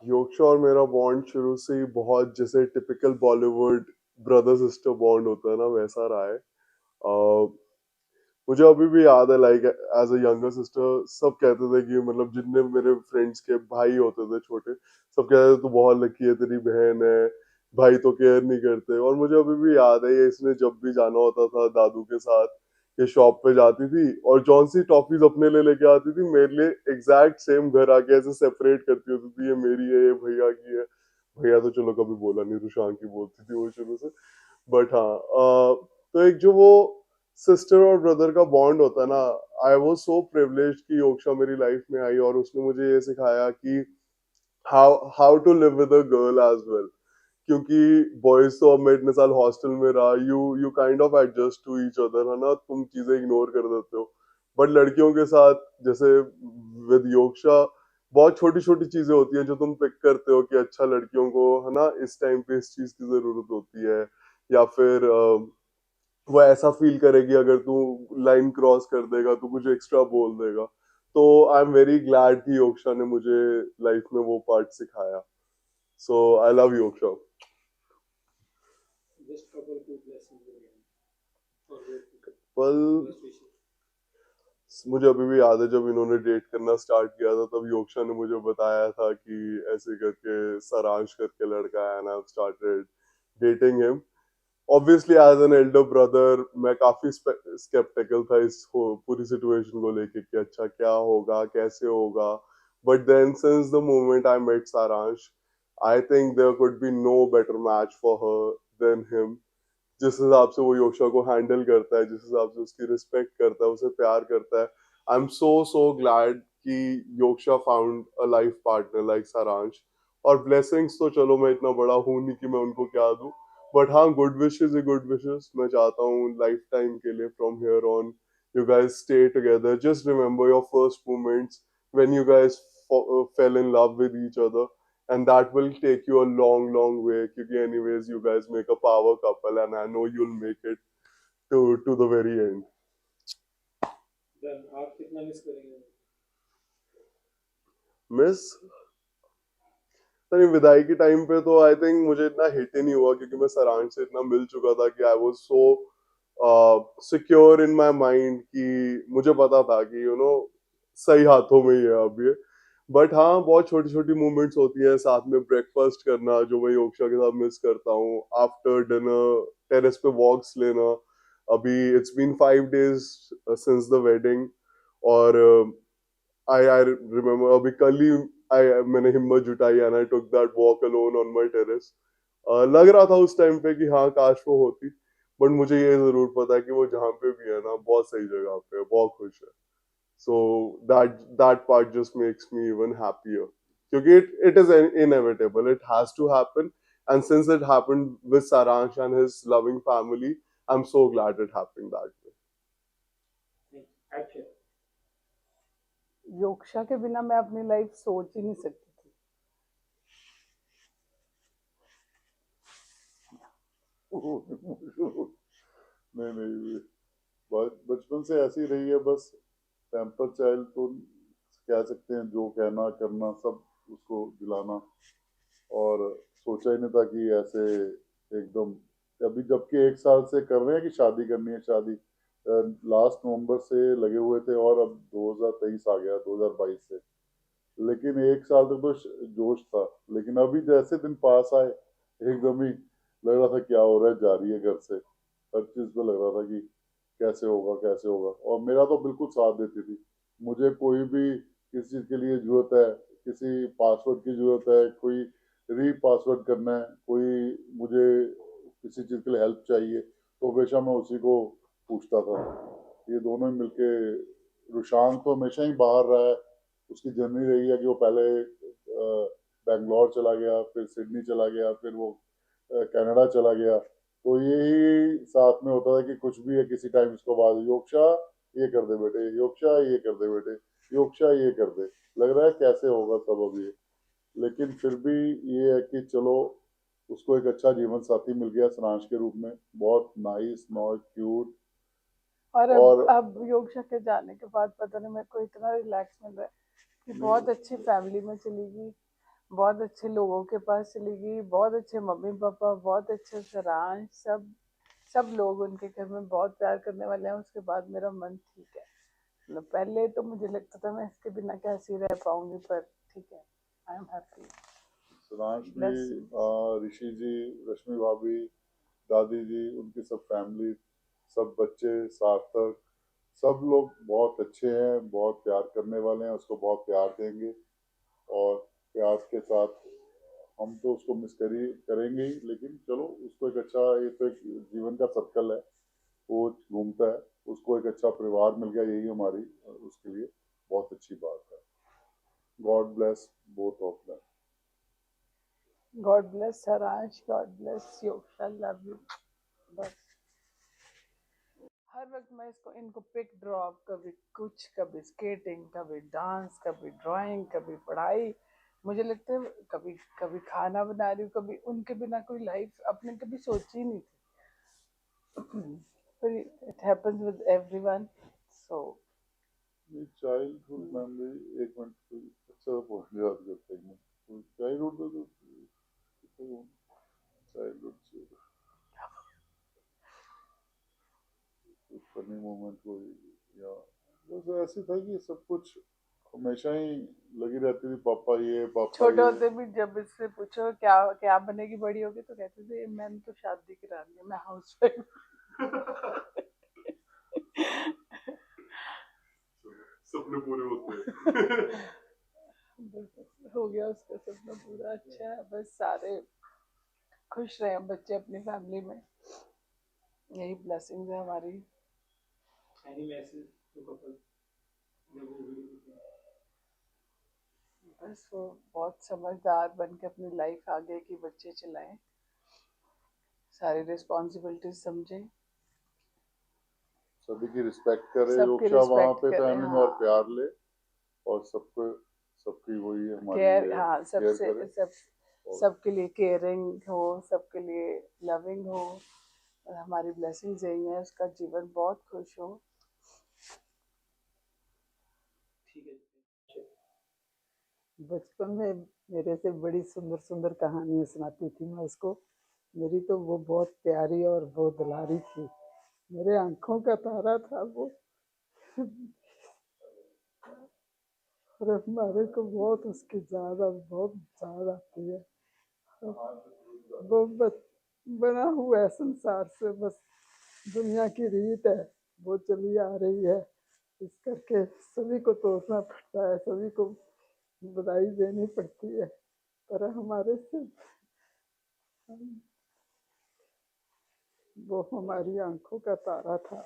योक्शा और मेरा बॉन्ड शुरू से ही बहुत जैसे typical Bollywood brother sister bond होता है ना, वैसा रहा है। अ, मुझे अभी भी याद है, like as a younger sister सब कहते थे कि मतलब जितने मेरे फ्रेंड्स के भाई होते थे छोटे, सब कहते थे तू बहुत लकी है, तेरी बहन है, भाई तो केयर नहीं करते। और मुझे अभी भी याद है, ये इसने जब भी जाना होता था दादू के साथ, ये शॉप पे जाती थी और जौन सी टॉफीज अपने लिए लेके आती थी, मेरे लिए एग्जैक्ट सेम घर आके ऐसे सेपरेट करती होती थी, ये मेरी है, ये भैया की है। भैया तो चलो कभी बोला नहीं, रुशान की बोलती थी वो शुरू से। बट हाँ, तो एक जो वो सिस्टर और ब्रदर का बॉन्ड होता है ना, आई वाज सो प्रिविलेज्ड कि योक्शा मेरी लाइफ में आई और उसने मुझे ये सिखाया कि how how to live with a girl as well. क्योंकि बॉयज तो अब मैं इतने साल हॉस्टल में रहा, you you kind of adjust to each other, है ना, तुम चीजें इग्नोर कर देते हो। बट लड़कियों के साथ जैसे विद योक्शा बहुत छोटी छोटी चीजें होती हैं जो तुम पिक करते हो कि अच्छा लड़कियों को, है ना, इस टाइम पे इस चीज की जरूरत होती है। या फिर वो ऐसा फील करेगी अगर तू लाइन क्रॉस कर देगा तो कुछ एक्स्ट्रा बोल देगा। तो आई एम वेरी ग्लैड कि योक्शा ने मुझे लाइफ में वो पार्ट सिखाया। सो आई लव योक्शा। पल मुझे अभी भी याद है, जब इन्होंने डेट करना स्टार्ट किया था तब योक्शा ने मुझे बताया था कि ऐसे करके सारांश करके लड़का है, and I started dating him. Obviously as an elder brother मैं काफी स्केप्टिकल था इस पूरी सिचुएशन को लेके कि अच्छा क्या होगा, कैसे होगा। But then since the moment I met Saransh, I think there could be no better match for her than him. जिस हिसाब से वो योशा को हैंडल करता है, जिस हिसाब से उसकी रिस्पेक्ट करता है, उसे प्यार करता है, I am so so glad कि Yosha found a life partner like Saransh. और ब्लेसिंग्स तो चलो मैं इतना बड़ा हूं नहीं कि मैं उनको क्या दूं, बट हाँ, गुड विशेस है गुड विशेस। मैं चाहता हूँ लाइफ टाइम के लिए from here on you guys stay together, just remember your first moments when you guys fell in love with each other, and that will take you a long long way, because anyways you guys make a power couple and I know you'll make it to the very end. Miss नहीं, विदाई के time पे तो I think मुझे इतना hit ही नहीं हुआ क्योंकि मैं सरांश से इतना मिल चुका था कि I was so secure in my mind कि मुझे पता था कि सही हाथों में ही है अब ये। बट हाँ, बहुत छोटी छोटी मूवमेंट्स होती है, साथ में ब्रेकफास्ट करना जो मैं योक्षा के साथ मिस करता हूँ, आफ्टर डिनर टेरेस पे वॉक्स लेना। अभी it's been 5 days since the wedding, और आई रिमेम्बर अभी कल ही मैंने हिम्मत जुटाई and I took that walk alone on my terrace. लग रहा था उस टाइम पे कि हाँ काश वो होती, बट मुझे ये जरूर पता है कि वो जहाँ पे भी है ना, बहुत सही जगह पे है, बहुत खुश है। So that part just makes me even happier. Because it is inevitable. It has to happen. And since it happened with Saransh and his loving family, I'm so glad it happened that way. योक्शा के बिना मैं अपनी life सोच ही नहीं सकती थी। नहीं नहीं, बचपन से ऐसी रही है बस। टेम्पर चाइल्ड तो कह सकते हैं, जो कहना करना सब उसको दिलाना। और सोचा ही नहीं था कि ऐसे एकदम, अभी जबकि 1 साल से कर रहे हैं कि शादी करनी है, शादी लास्ट नवंबर से लगे हुए थे और अब 2023 आ गया, 2022 से। लेकिन 1 साल तक तो जोश था, लेकिन अभी जैसे दिन पास आए एकदम ही लग रहा था क्या हो रहा है, जा रही है घर से। हर चीज पे लग रहा था कि कैसे होगा कैसे होगा। और मेरा तो बिल्कुल साथ देती थी। मुझे कोई भी किसी चीज के लिए जरूरत है, किसी पासवर्ड की जरूरत है, कोई री पासवर्ड करना है, कोई मुझे किसी चीज के लिए हेल्प चाहिए, तो हमेशा मैं उसी को पूछता था। ये दोनों ही मिलके, रुशान तो हमेशा ही बाहर रहा है। उसकी जर्नी रही है कि वो पहले बेंगलोर चला गया, फिर सिडनी चला गया, फिर वो कनाडा चला गया। तो यही साथ में होता था कि कुछ भी है किसी टाइम इसको बाद, योक्शा ये कर दे बेटे, योक्शा ये कर दे बेटे, योक्शा ये कर दे। लग रहा है कैसे होगा सब अब ये। लेकिन फिर भी ये है कि चलो, उसको एक अच्छा जीवन साथी मिल गया सरांश के रूप में, बहुत नाइस, नॉट क्यूट। और और अब योक्शा के जाने के बाद पता नहीं मेरे को इतना रिलैक्स मिल रहा है कि बहुत अच्छी फैमिली में चली गई। बहुत अच्छे लोगों के पास चली गई, बहुत अच्छे मम्मी पापा, बहुत अच्छे सरांश, सब लोग उनके घर में बहुत प्यार करने वाले हैं। उसके बाद मेरा मन ठीक है। मतलब पहले तो मुझे लगता था मैं इसके बिना कैसे रह पाऊंगी, पर ठीक है, आई एम हैप्पी। सुधांश भी, ब्लेसिंग। ऋषि जी, रश्मि भाभी, दादी जी, उनकी सब फैमिली, सब बच्चे, सार्थक, सब लोग बहुत अच्छे हैं, बहुत प्यार करने वाले हैं, उसको बहुत प्यार देंगे। और प्यार के साथ हम तो उसको मिस करेंगे ही, लेकिन चलो उसको एक अच्छा, ये तो एक जीवन का सर्कल है, वो घूमता है, उसको एक अच्छा परिवार मिल गया, यही हमारी उसके लिए बहुत अच्छी बात है। God bless both of them. God bless Saransh, God bless Yoksha, love you. बस हर वक्त मैं इनको पिक ड्रॉप, कभी कुछ, कभी स्केटिंग, कभी डांस, कभी ड्राइंग, कभी पढ़ाई। मुझे लगता है कभी कभी खाना बना रही हूँ, कभी उनके बिना कोई लाइफ अपने कभी सोची ही नहीं थी। पर it happens with everyone, so childhood memory, एक मिनट, अच्छा पॉइंट याद करते हैं। चाइल्डहुड में तो चाइल्डहुड फनी मोमेंट कोई, या बस ऐसे था कि सब कुछ हमेशा ही लगी रहती थी, पापा ये पापा छोटे ये। होते भी जब इससे पूछो क्या क्या बनेगी बड़ी होगी, तो कहते थे मैंने तो शादी करा ली है, मैं हाउस वाइफ। सपने पूरे होते हैं। हो गया उसका सपना पूरा। अच्छा है, बस सारे खुश रहे बच्चे अपनी फैमिली में, यही ब्लेसिंग है हमारी। बस वो बहुत समझदार बन के अपनी लाइफ आगे की बच्चे चलाएं, सारी रिस्पॉन्सिबिलिटीज समझें, सभी की रिस्पेक्ट करे, सबकी योक्षा वहां रिस्पेक्ट पे करें। फैमिली में, और हाँ, प्यार ले, और सबको, सबकी वही हमारी केयर, ये हाँ, केयर सबसे करे। और सबके लिए केयरिंग हो, सबके लिए लविंग हो। और हमारी ब्लेसिंग्स यही है, उसका जीवन बहुत खुश हो। बचपन में मेरे से बड़ी सुंदर सुंदर कहानियां सुनाती थी मैं उसको। मेरी तो वो बहुत प्यारी और बहुत दुलारी थी, मेरे आंखों का तारा था वो। और हमारे को बहुत उसकी ज्यादा, बहुत ज्यादा आती है। वो बना हुआ है संसार से, बस दुनिया की रीत है, वो चली आ रही है। इस करके सभी को तोड़ना पड़ता है, सभी को बधाई देनी पड़ती है, पर हमारे से वो हमारी आंखों का तारा था।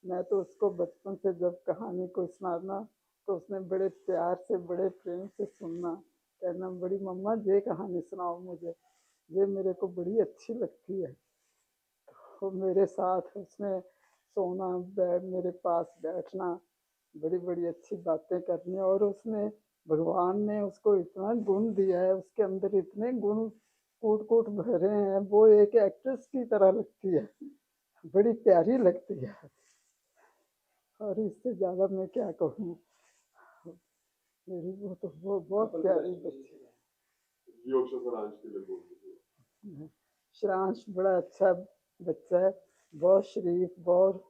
मैं तो उसको बचपन से जब कहानी को सुनाना, तो उसने बड़े प्यार से, बड़े प्रेम से सुनना, कहना बड़ी मम्मा ये कहानी सुनाओ मुझे, ये मेरे को बड़ी अच्छी लगती है। तो मेरे साथ उसने सोना, मेरे पास बैठना, बड़ी बड़ी अच्छी बातें करनी। और उसने, भगवान ने उसको इतना गुण दिया है, उसके अंदर इतने गुण कूट कूट भरे हैं, वो एक एक्ट्रेस की तरह लगती है, बड़ी प्यारी लगती है। और इससे ज्यादा मैं क्या कहूँ, मेरी वो तो वो बहुत प्यारी बच्ची ये ऑप्शन सरांश के लिए बोल है। श्रांश बड़ा अच्छा बच्चा है, बहुत शरीफ, बहुत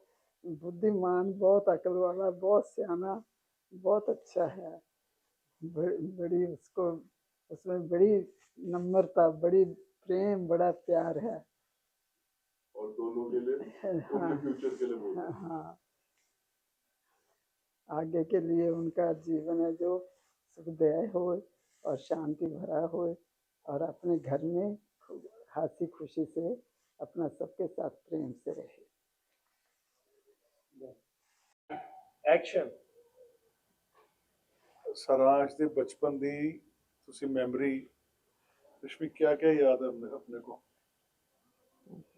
बुद्धिमान, बहुत अकल वाला, बहुत सियाना, बहुत अच्छा है। बड़ी उसको, उसमें बड़ी नम्रता, बड़ी प्रेम, बड़ा प्यार है। और दोनों के लिए, हाँ, उनके फ्यूचर के लिए बोल हाँ, हाँ, आगे के लिए उनका जीवन है जो सुखदायी हो और शांति भरा हो, और अपने घर में हंसी खुशी से अपना सबके साथ प्रेम से रहे। एक्शन। सारांश दे बचपन दी तुसी मेमोरी, रश्मि क्या क्या याद है अपने को?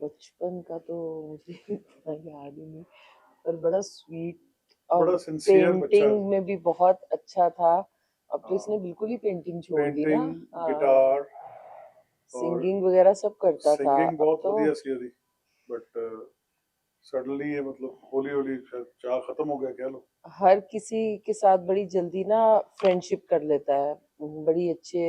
बचपन का तो मुझे इतना याद ही नहीं, पर बड़ा स्वीट, बड़ा और सिंसियर बच्चा, पेंटिंग में भी बहुत अच्छा था। अब तो हाँ, इसने बिल्कुल ही पेंटिंग छोड़ दी ना। पेंटिंग, गिटार और सिंगिंग वगैरह सब करता था। सिंगिंग अब बहुत तो बढ़िया सी थी, बट सडनली ये मतलब होली होली चाह खत्म हो गया कह लो। हर किसी के साथ बड़ी जल्दी ना फ्रेंडशिप कर लेता है, बड़ी अच्छे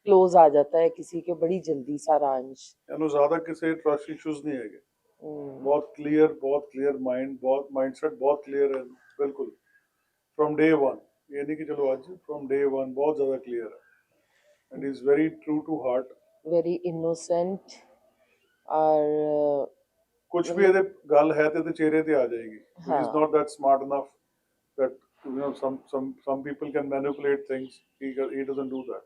क्लोज आ जाता है किसी के बड़ी जल्दी सारांश। ਇਹਨੂੰ ਜ਼ਿਆਦਾ ਕਿਸੇ ਟਰਸਟ ਇਸ਼ੂਜ਼ ਨਹੀਂ ਹੈਗੇ। हम्म, बहुत क्लियर माइंड, बहुत माइंडसेट बहुत क्लियर है बिल्कुल फ्रॉम डे वन। ये नहीं कि चलो आज, फ्रॉम डे वन बहुत ज़्यादा क्लियर है and is very true to heart. Very innocent और कुछ भी मतलब ਇਹਦੇ ਗੱਲ ਹੈ ਤੇ ਇਹਦੇ ਚਿਹਰੇ ਤੇ ਆ ਜਾਏਗੀ। ਹੀ हाँ is not that smart enough that you know some people can manipulate things. He doesn't do that,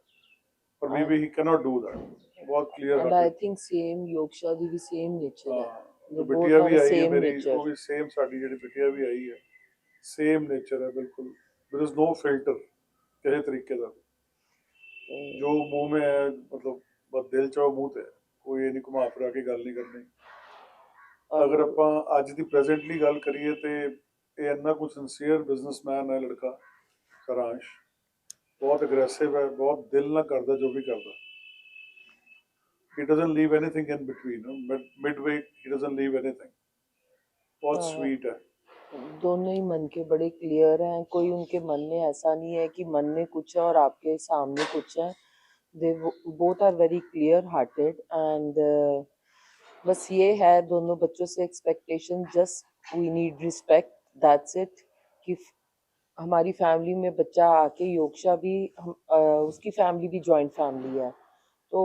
or maybe he cannot do that. बहुत clear and I hearted। Think same Yogsha दी भी सेम नेचर है। हाँ, दे जो both बिटिया have भी अ आई है same मेरी, वो नेचर। भी सेम साड़ी ਜਿਹੜੀ ਬਿਟਿਆ ਵੀ ਆਈ ਹੈ सेम नेचर है बिल्कुल। देयर इज नो फिल्टर ਕਿਸੇ ਤਰੀਕੇ ਦਾ। ਜੋ ਮੂੰਹ में है मतलब बस दिल ਚ ਮੂੰਹ ਤੇ ਕੋਈ ਇਹ ਨਹੀਂ ਘੁਮਾ ਫਿਰਾ ਕੇ ਗੱਲ ਨਹੀਂ ਕਰਨੀ। ਅਗਰ और ਆਪਾਂ ਅੱਜ ਦੀ ਪ੍ਰੈਜ਼ੈਂਟਲੀ ਗੱਲ ਕਰੀਏ ਤੇ ਇਹ ਇੰਨਾ ਕੁ ਸਿੰਸੀਅਰ ਬਿਜ਼ਨਸਮੈਨ ਹੈ ਲੜਕਾ ਸਾਰਾਂਸ਼। बहुत अग्रेसिव है, बहुत दिल ना करता जो भी करता। He doesn't leave anything in between, midway he doesn't leave anything। बहुत स्वीट है। दोनों ही मन के बड़े क्लियर हैं। कोई उनके मन में ऐसा नहीं है कि मन में कुछ है और आपके सामने कुछ है। They both are very clear hearted and बस ये है दोनों बच्चों से expectation, just we need respect, that's it. कि हमारी फैमिली में बच्चा आके योगशा भी उसकी फैमिली भी जॉइंट फैमिली है, तो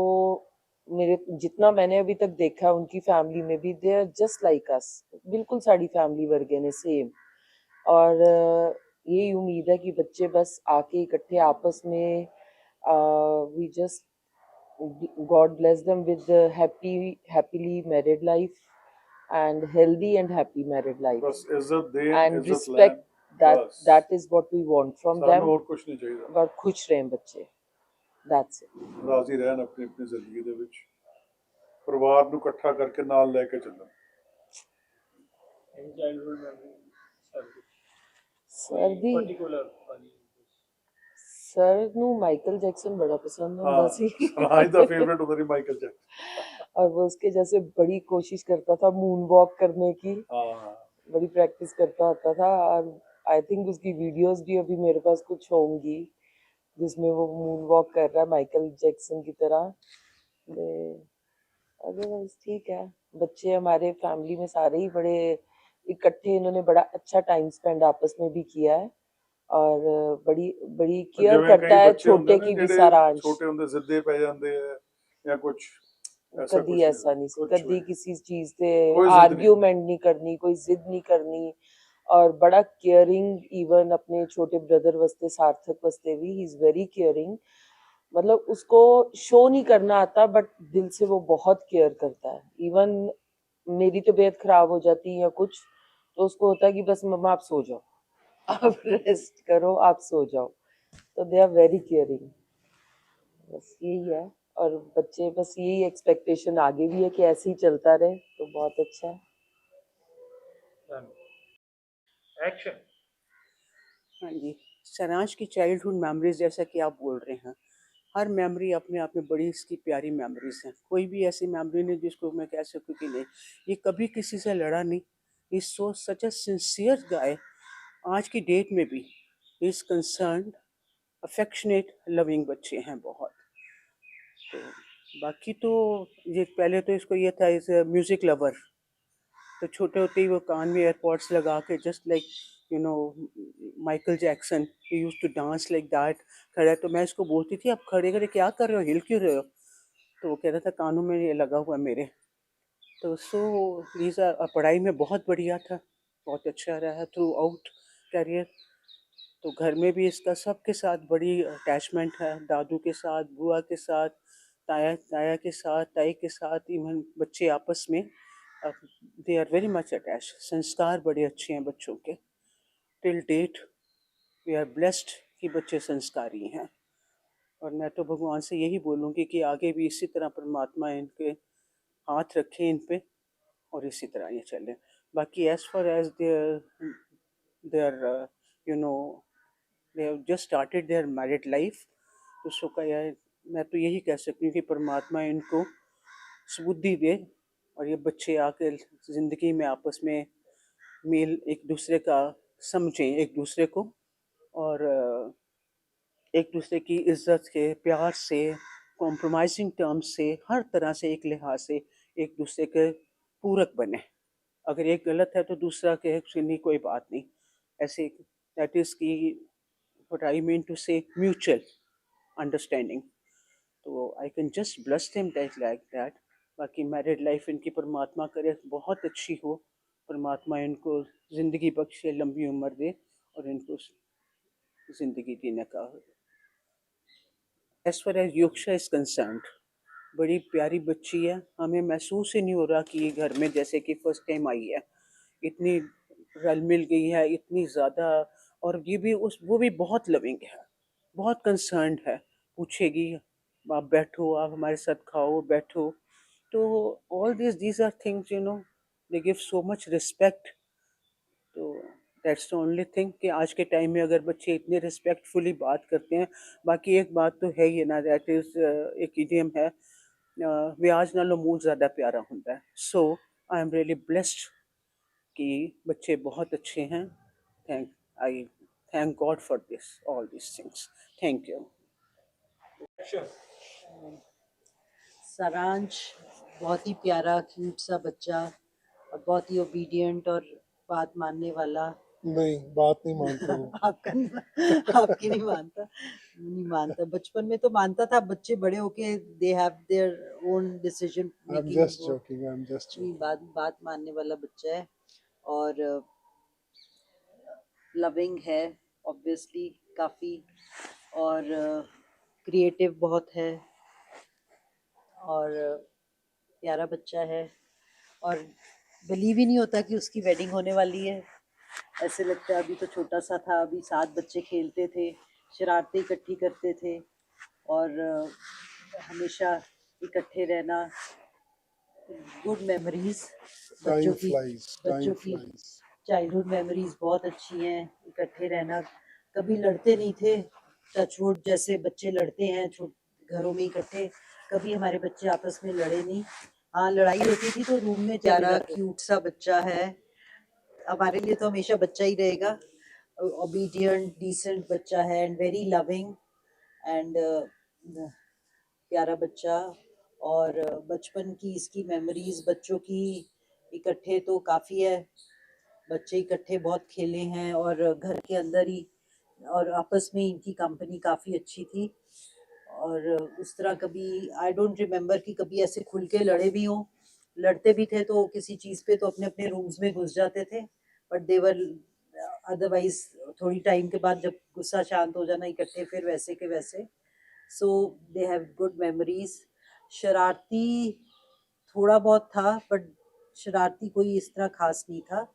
मेरे जितना मैंने अभी तक देखा है उनकी फैमिली में भी they are just like us, बिल्कुल साड़ी फैमिली वर्गे ने सेम। और यही उम्मीद है कि बच्चे बस आके इकट्ठे आपस में we just God bless them with the happily married life and healthy and happy married life बस इज्जत दें, and इज्जत respect। लें, बस that is what we want from ਸਾਨੂੰ them। ਹੋਰ ਕੁਝ ਨਹੀਂ ਚਾਹੀਦਾ। और खुश रहें बच्चे, that's it। ਰਾਜ਼ੀ ਰਹਿਣ ਆਪਣੀ ਆਪਣੀ ਜ਼ਿੰਦਗੀ ਦੇ ਵਿੱਚ, ਪਰਿਵਾਰ ਨੂੰ ਇਕੱਠਾ ਕਰਕੇ ਨਾਲ ਲੈ ਕੇ ਚੱਲਣ। childhood memory सर दी particular funny सर ਨੂੰ ਮਾਈਕਲ ਜੈਕਸਨ बड़ा पसंद ਹੁੰਦਾ हाँ, ਸੀ। सराज दा फेवरेट उधर ही माइकल जैक्सन। और वो उसके जैसे बड़ी कोशिश करता था मून वॉक करने की, हाँ, बड़ी प्रैक्टिस करता होता था। और आई थिंक उसकी वीडियोस भी अभी मेरे पास कुछ होंगी जिसमें वो मून वॉक कर रहा है माइकल जैक्सन की तरह। अदरवाइज ठीक है, बच्चे हमारे फैमिली में सारे ही बड़े इकट्ठे, इन्होंने बड़ा अच्छा टाइम स्पेंड आपस में भी किया है और बड़ी बड़ी केयर ਜਿਵੇਂ करता कई है बच्चे ਹੁੰਦੇ छोटे ਨੇ की भी ਜਿਹੜੇ सारांश। ਛੋਟੇ ਹੁੰਦੇ ਜ਼ਿੱਦੇ ਪੈ ਜਾਂਦੇ ਆ ਜਾਂ ਕੁਝ ऐसा कदी कुछ ऐसा नहीं, कुछ कदी नहीं, किसी चीज से कोई जिद नहीं। आर्ग्यूमेंट नहीं करनी, कोई जिद नहीं करनी। और बड़ा केयरिंग, इवन अपने छोटे ब्रदर वास्ते, सार्थक वास्ते भी ही इज वेरी केयरिंग। मतलब उसको शो नहीं करना आता बट दिल से वो बहुत केयर करता है। इवन मेरी तबीयत खराब हो जाती है या कुछ तो उसको होता है कि बस मम्मा आप सो जाओ, आप रेस्ट करो, आप सो जाओ। तो दे आर वेरी केयरिंग, बस यही है। और बच्चे बस यही एक्सपेक्टेशन आगे भी है कि ऐसे ही चलता रहे तो बहुत अच्छा है। action हाँ जी, सारांश की चाइल्डहुड मेमोरीज जैसा कि आप बोल रहे हैं, हर मेमोरी अपने आप में बड़ी इसकी प्यारी मेमोरीज हैं। कोई भी ऐसी मेमोरी नहीं जिसको मैं कह सकूं कि नहीं, ये कभी किसी से लड़ा नहीं। Is so such a sincere guy. आज की डेट में भी इज कंसर्न, अफेक्शनेट, लविंग बच्चे हैं बहुत। तो बाकी तो ये पहले तो इसको ये था, इज म्यूज़िक लवर। तो छोटे होते ही वो कान में एयरपॉड्स लगा के just like you know Michael Jackson, he used to dance like that. खड़ा तो मैं इसको बोलती थी आप खड़े खड़े क्या कर रहे हो, हिल क्यों रहे हो? तो वो कहता था कानों में ये लगा हुआ है मेरे। तो सो लीजा पढ़ाई में बहुत बढ़िया था, बहुत अच्छा रहा है थ्रू आउट कैरियर। तो घर में भी इसका सबके साथ बड़ी अटैचमेंट है, दादू के साथ, बुआ के साथ, ताया ताया के साथ, ताई के साथ, इवन बच्चे आपस में they are very much attach. संस्कार बड़े अच्छे हैं बच्चों के। Till date we are blessed कि बच्चे संस्कारी हैं। और मैं तो भगवान से यही बोलूँगी कि आगे भी इसी तरह परमात्मा इनके हाथ रखें इन पे और इसी तरह ये चले। बाकी as far as there you know they have just started their married life, तो शुक्र है, मैं तो यही कह सकती हूँ कि परमात्मा इनको सुबुद्धि दे और ये बच्चे आकर ज़िंदगी में आपस में मेल एक दूसरे का समझें एक दूसरे को, और एक दूसरे की इज्जत के प्यार से कॉम्प्रोमाइजिंग टर्म्स से, हर तरह से एक लिहाज से एक दूसरे के पूरक बने। अगर एक गलत है तो दूसरा कहे कि नहीं कोई बात नहीं, ऐसे दैट इज़ की व्हाट आई मीन टू से म्यूचुअल अंडरस्टैंडिंग। तो I can just bless them that like that. बाकी मैरिड लाइफ इनकी परमात्मा करे बहुत अच्छी हो, परमात्मा इनको ज़िंदगी बख्शे, लंबी उम्र दे और इनको ज़िंदगी जीने का। As far as Yoksha is concerned, बड़ी प्यारी बच्ची है, हमें महसूस ही नहीं हो रहा कि ये घर में जैसे कि फर्स्ट टाइम आई है। इतनी रल मिल गई है, इतनी ज़्यादा। और ये भी वो भी बहुत लविंग है, बहुत कंसर्न्ड है, पूछेगी आप बैठो, आप हमारे साथ खाओ, बैठो। तो all these are things they give so much respect. तो दैट्स द ओनली थिंग कि आज के टाइम में अगर बच्चे इतने रिस्पेक्टफुली बात करते हैं। बाकी एक बात तो है ही ना, दैट इज़ एक इडियम है, ब्याज नालों मूल ज़्यादा प्यारा होता है। सो आई एम रियली ब्लेस्ड कि बच्चे बहुत अच्छे हैं। आई thank God for this all this things. Thank you. Action. सारांश बहुत ही प्यारा क्यूट सा बच्चा और बहुत ही ओबीडियंट और बात मानने वाला। नहीं, बात नहीं मानता हूँ। आपकी नहीं मानता। बचपन में तो मानता था, बच्चे बड़े होके they have their own decision I'm making. just joking. I'm just joking. बात मानने वाला बच्चा है और लविंग है ऑब्वियसली काफ़ी, और क्रिएटिव बहुत है और प्यारा बच्चा है। और बिलीव ही नहीं होता कि उसकी वेडिंग होने वाली है। ऐसे लगता है अभी तो छोटा सा था, अभी 7 बच्चे खेलते थे, शरारतें इकट्ठी करते थे और हमेशा इकट्ठे रहना। गुड मेमोरीज बच्चों Time की, flies. बच्चों Time की flies. चाइल्डहुड मेमोरीज बहुत अच्छी हैं। इकट्ठे रहना, कभी लड़ते नहीं थे, टचवुड जैसे बच्चे लड़ते हैं घरों में इकट्ठे, कभी हमारे बच्चे आपस में लड़े नहीं। हाँ, लड़ाई होती थी तो रूम में प्यारा क्यूट सा बच्चा है, हमारे लिए तो हमेशा बच्चा ही रहेगा। ओबीडियंट डिसेंट बच्चा है एंड वेरी लविंग एंड प्यारा बच्चा। और बचपन की इसकी मेमोरीज बच्चों की इकट्ठे तो काफ़ी है, बच्चे इकट्ठे बहुत खेले हैं और घर के अंदर ही, और आपस में इनकी कंपनी काफ़ी अच्छी थी। और उस तरह कभी आई डोंट रिमेम्बर कि कभी ऐसे खुल के लड़े भी हों। लड़ते भी थे तो किसी चीज़ पे तो अपने अपने रूम्स में घुस जाते थे, बट देवर अदरवाइज थोड़ी टाइम के बाद जब गुस्सा शांत हो जाना, इकट्ठे फिर वैसे के वैसे। सो दे हैव गुड मेमोरीज। शरारती थोड़ा बहुत था, बट शरारती कोई इस तरह खास नहीं था।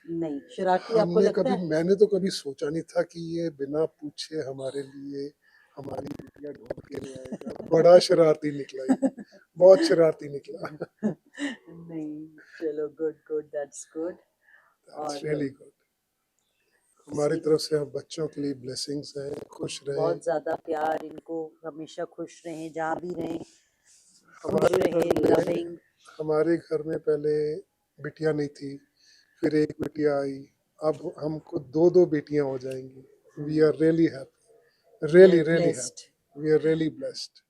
नहीं, शरारती आपको लगता है? मैंने तो कभी सोचा नहीं था कि ये बिना पूछे हमारे लिए हमारी बेटियां ढूंढ के ले आएगा। बड़ा शरारती निकला ये, बहुत शरारती निकला। नहीं, चलो गुड, दैट्स गुड। That's और really good. हमारी तरफ से हम बच्चों के लिए ब्लेसिंग्स हैं, खुश रहें। बहुत ज़्यादा प्यार, इनको हमेशा खुश रहें, जहाँ भी रहें खुश हमारे रहें, घर में लविंग। हमारे घर में पहले बिटिया नहीं थी, फिर एक बिटिया आई, अब हमको दो बेटियां हो जाएंगी। We are really happy, really happy, we are really blessed.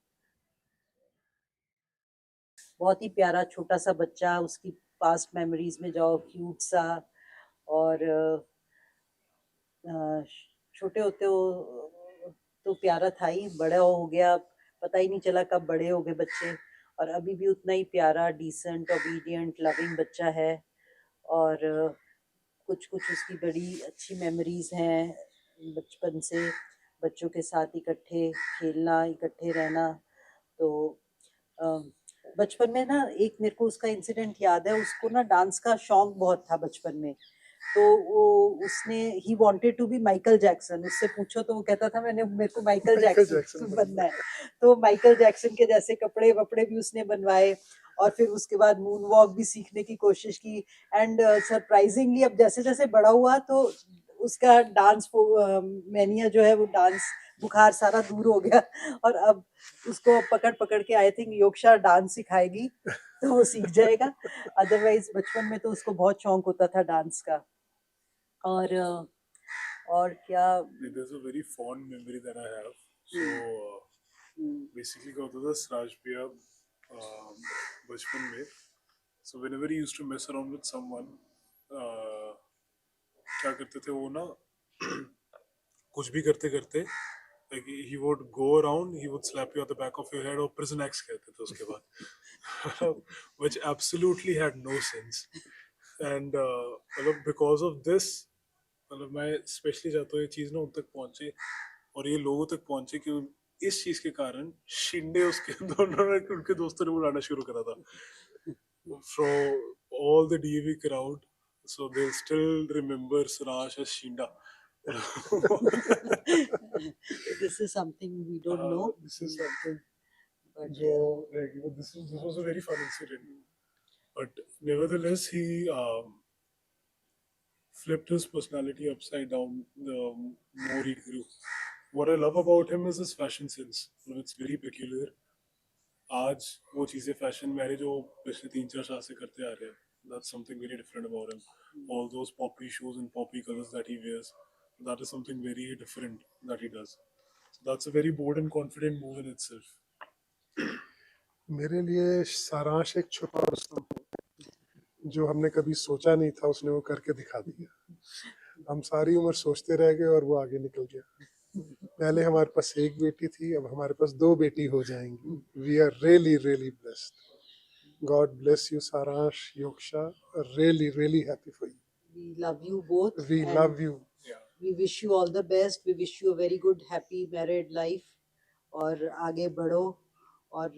बहुत ही प्यारा छोटा सा बच्चा, उसकी पास्ट मेमोरीज में जाओ, क्यूट सा। और छोटे होते हो तो प्यारा था ही, बड़ा हो गया पता ही नहीं चला कब बड़े हो गए बच्चे। और अभी भी उतना ही प्यारा, डिसेंट, ओबीडियंट, लविंग बच्चा है। और कुछ उसकी बड़ी अच्छी मेमोरीज हैं बचपन से, बच्चों के साथ इकट्ठे खेलना, इकट्ठे रहना। तो बचपन में ना एक मेरे को उसका इंसिडेंट याद है, उसको ना डांस का शौक बहुत था बचपन में। तो वो उसने he wanted to be Michael Jackson. उससे पूछो तो वो कहता था मेरे को माइकल जैक्सन बनना है। तो माइकल जैक्सन के जैसे कपड़े वपड़े भी उसने बनवाए और फिर उसके बाद मून वॉक भी सीखने की कोशिश की। एंड सरप्राइजिंगली अब जैसे जैसे बड़ा हुआ तो उसका डांस मैनिया जो है, वो डांस बुखार सारा दूर हो गया। और अब उसको पकड़ के आई थिंक योक्षा डांस सिखाएगी तो वो सीख जाएगा। अदरवाइज बचपन में तो उसको बहुत शौक होता था डांस का। और क्या, There's a very fond memory that I have. So basically क्या होता था सराज भैया बचपन में, so whenever he used to mess around with someone, क्या करते थे वो ना कुछ भी करते करते like he would go around, he would slap you on the back of your head, और prison acts कहते थे उसके बाद which absolutely had no sense. And मतलब because of this, मतलब मैं स्पेशली चाहता हूँ ये चीज़ ना उन तक पहुँचे और ये लोगों तक पहुँचे कि इस चीज़ के कारण शिंदे उसके दोनों ने उनके दोस्तों ने बुलाना शुरू करा था from all the DAV crowd, so they still remember Sarash as Shinda. This is something we don't know. This is something. But This was a very fun incident, but nevertheless he flipped his personality upside down the more he grew. What I love about him is his fashion sense. It's very peculiar. आज वो चीज़ें fashion में आ रही जो पिछले 3-4 साल से करते आ रहे हैं. That's something very different about him. All those poppy shoes and poppy colors that he wears, that is something very different that he does. So that's a very bold and confident move in itself. मेरे लिए सारांश एक छुपा रुस्तम है, जो हमने कभी सोचा नहीं था उसने वो करके दिखा दिया. हम सारी उम्र सोचते रह गए और वो आगे निकल गया. पहले हमारे पास एक बेटी थी, अब हमारे पास 2 बेटी हो जाएंगी. We are really really blessed. God bless you Saransh, Yoksha. Really happy for you. we love you both. We and love you. we wish you all the best. We wish you a very good, happy married life. और आगे बढ़ो और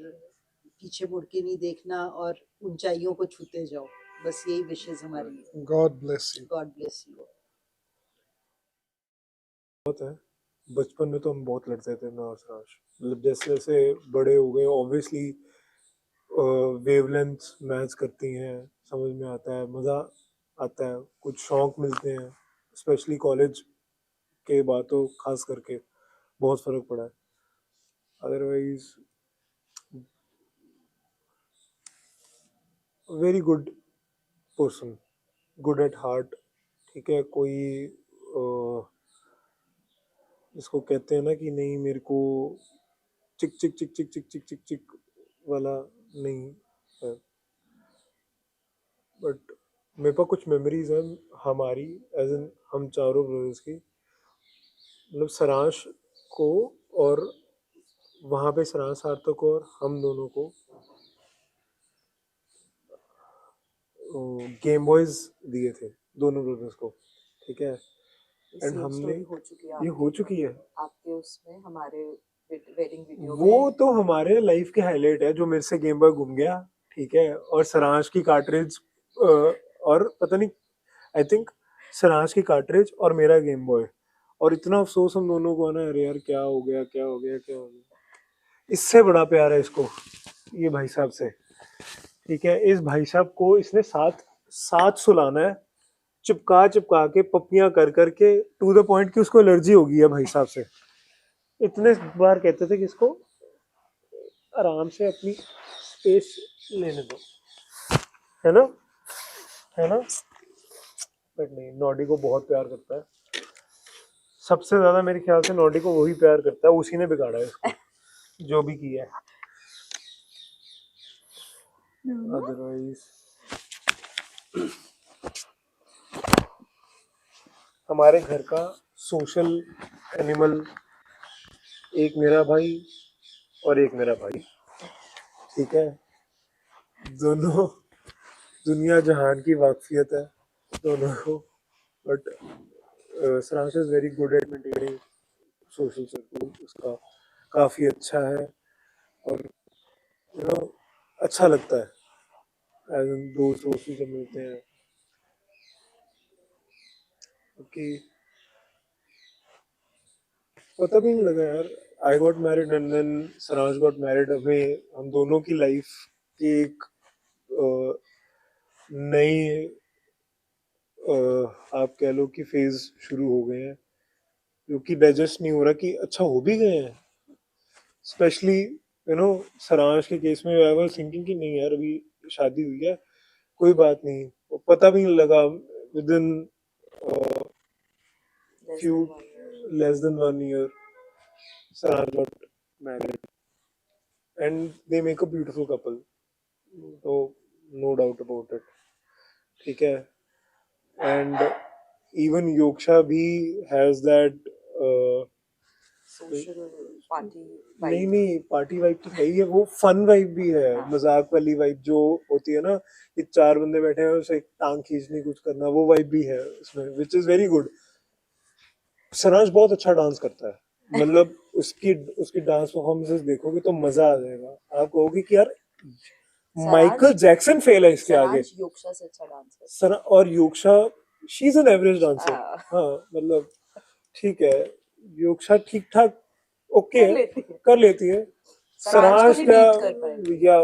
पीछे मुड़ के नहीं देखना और ऊंचाइयों को छूते जाओ. बस यही विशेष हमारी. God bless you. God bless you. बहुत है. बचपन में तो हम बहुत लड़ते थे मैं और सराश. मतलब जैसे जैसे बड़े हो गए ऑब्वियसली वेवलेंथ मैच करती हैं, समझ में आता है, मज़ा आता है, कुछ शौक मिलते हैं. स्पेशली कॉलेज के बाद तो खास करके बहुत फ़र्क पड़ा है. Otherwise very good person, good at heart. ठीक है, कोई इसको कहते हैं ना कि नहीं मेरे को चिक चिक चिक चिक चिक चिक चिक चिक वाला नहीं है. बट मेरे पास कुछ मेमोरीज हैं हमारी एज इन हम चारों ब्रदर्स की. मतलब सरांश को और वहाँ पे सरांश सार्थक को और हम दोनों को गेम बॉयज दिए थे दोनों ब्रदर्स को. ठीक है, एंड हमने हो चुकी है ये हो चुकी है आपके उसमें हमारे वेडिंग वीडियो वो तो हमारे लाइफ के हाईलाइट है जो मेरे से गेम बॉय घूम गया. ठीक है, और सरांश की कार्ट्रिज और पता नहीं आई थिंक सरांश की कार्ट्रिज और मेरा गेम बॉय. और इतना अफसोस हम दोनों को है ना, अरे यार क्या हो गया क्या हो गया क्या हो गया. इससे बड़ा प्यार है इसको ये भाई साहब से. ठीक है, इस भाई साहब को इसने साथ सुलाना है, चिपका के पप्पियां कर करके टू द पॉइंट कि उसको एलर्जी हो गई है भाई साहब से. इतने बार कहते थे कि इसको आराम से अपनी स्पेस लेने दो, है ना, है ना. बट नहीं, नॉडी को बहुत प्यार करता है. सबसे ज्यादा मेरे ख्याल से नॉडी को वही प्यार करता है, उसी ने बिगाड़ा है इसको जो भी किया है. अदरवाइज हमारे घर का सोशल एनिमल एक मेरा भाई और एक मेरा भाई. ठीक है, दोनों दुनिया जहान की वाकफियत है दोनों को. But Saransh is very good at maintaining social circle. उसका काफ़ी अच्छा है और अच्छा लगता है एज इन दोस्त जब मिलते हैं. ओके, पता भी नहीं लगा यार. I got married and then Saransh got married. हमें हम दोनों की लाइफ की एक नई आप कह लो कि फेज शुरू हो गए हैं जो कि डाइजेस्ट नहीं हो रहा कि अच्छा हो भी गए हैं. स्पेशली सरांश के केस में आई वाज थिंकिंग कि नहीं यार अभी शादी हुई है कोई बात नहीं. पता भी नहीं लगा with in few less than 1 year Sarash got married. and they make a beautiful couple. So no doubt about it. ठीक है. And even Yoksha bhi has that social party नहीं vibe. नहीं पार्टी वाइब तो है ही है, वो fun vibe भी है, हाँ. मजाक वाली वाइब जो होती है ना, ये चार बंदे बैठे हैं उसे टांग खींचनी कुछ करना, वो वाइब भी है उसमें, which is very good. Saransh बहुत अच्छा डांस करता है, मतलब उसकी उसकी डांस परफॉर्मेंसेस देखोगे तो मजा आ जाएगा. आप कहोगे कि यार माइकल जैक्सन फेल है इसके आगे. सरांश योक्शा से अच्छा डांस करता सर और Yoksha she is an average dancer. हाँ. हाँ मतलब ठीक है, योक्शा ठीक ठाक ओके कर लेती है. कर लेती है. सरांश को सरांश नहीं का beat कर पाएगी. या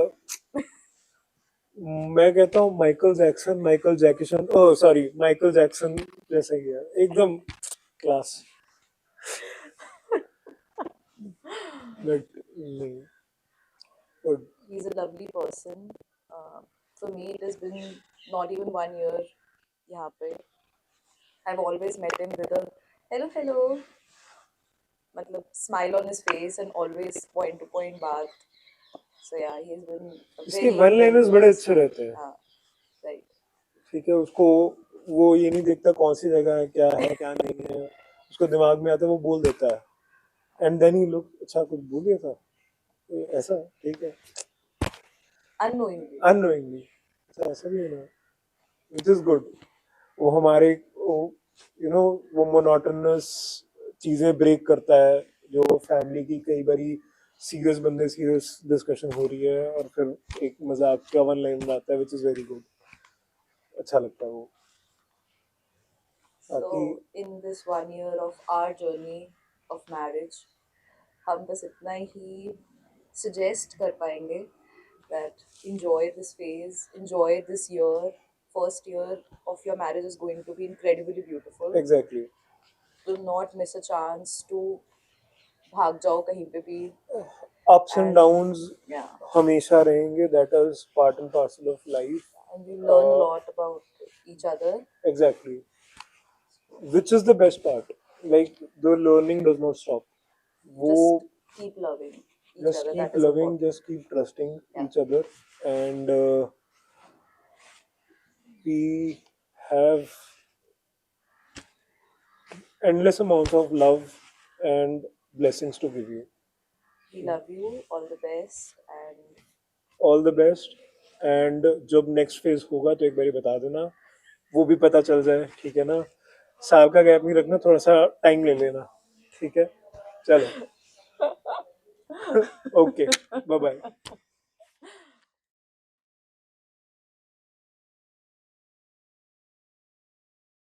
मैं कहता हूँ Michael Jackson, Michael Jackson, oh sorry Michael Jackson जैसा ही है एकदम क्लास. बट नहीं but He's a lovely person. For me, it has been not even 1 year यहाँ पे. I've always met him with a hello, मतलब smile on his face and always point to point बात. So yeah, he's been a इसके very one liners बड़े nice अच्छे man. रहते हैं. हाँ, right. ठीक है, उसको वो ये नहीं देखता कौन सी जगह है क्या नहीं है, उसको दिमाग में आता है वो बोल देता है. एंड देन ही लुक अच्छा कुछ बोल दिया था तो ऐसा ठीक है, Unknowingly. अननोइंगली ऐसा भी होना, विच इज गुड. वो हमारे वो मोनोटोनस चीजें ब्रेक करता है, जो फैमिली की कई बारी सीरियस बंदे सीरियस डिस्कशन हो रही है और फिर एक मजाक का वन लाइन आता है, विच इज वेरी गुड. अच्छा लगता है वो. So बाकी in this 1 year of our journey of marriage, हम बस इतना ही suggest कर पाएंगे that enjoy this phase, enjoy this year. First year of your marriage is going to be incredibly beautiful. Exactly. Do not miss a chance to भाग जाओ कहीं पे भी. Ups and And downs yeah, हमेशा रहेंगे, that is part and parcel of life. and you learn a lot about each other. Exactly. Which is the best part? Like the learning does not stop. वो Just keep loving each just other. keep That is loving, important. just keep trusting Yeah. each other, and we have endless amounts of love and blessings to give you. We love you. All the best. And All the best. And जब next phase होगा तो एक बारी बता देना, वो भी पता चल जाए. ठीक है ना, साल का गैप नहीं रखना, थोड़ा सा टाइम ले लेना. ठीक है, चलो. Okay, bye bye.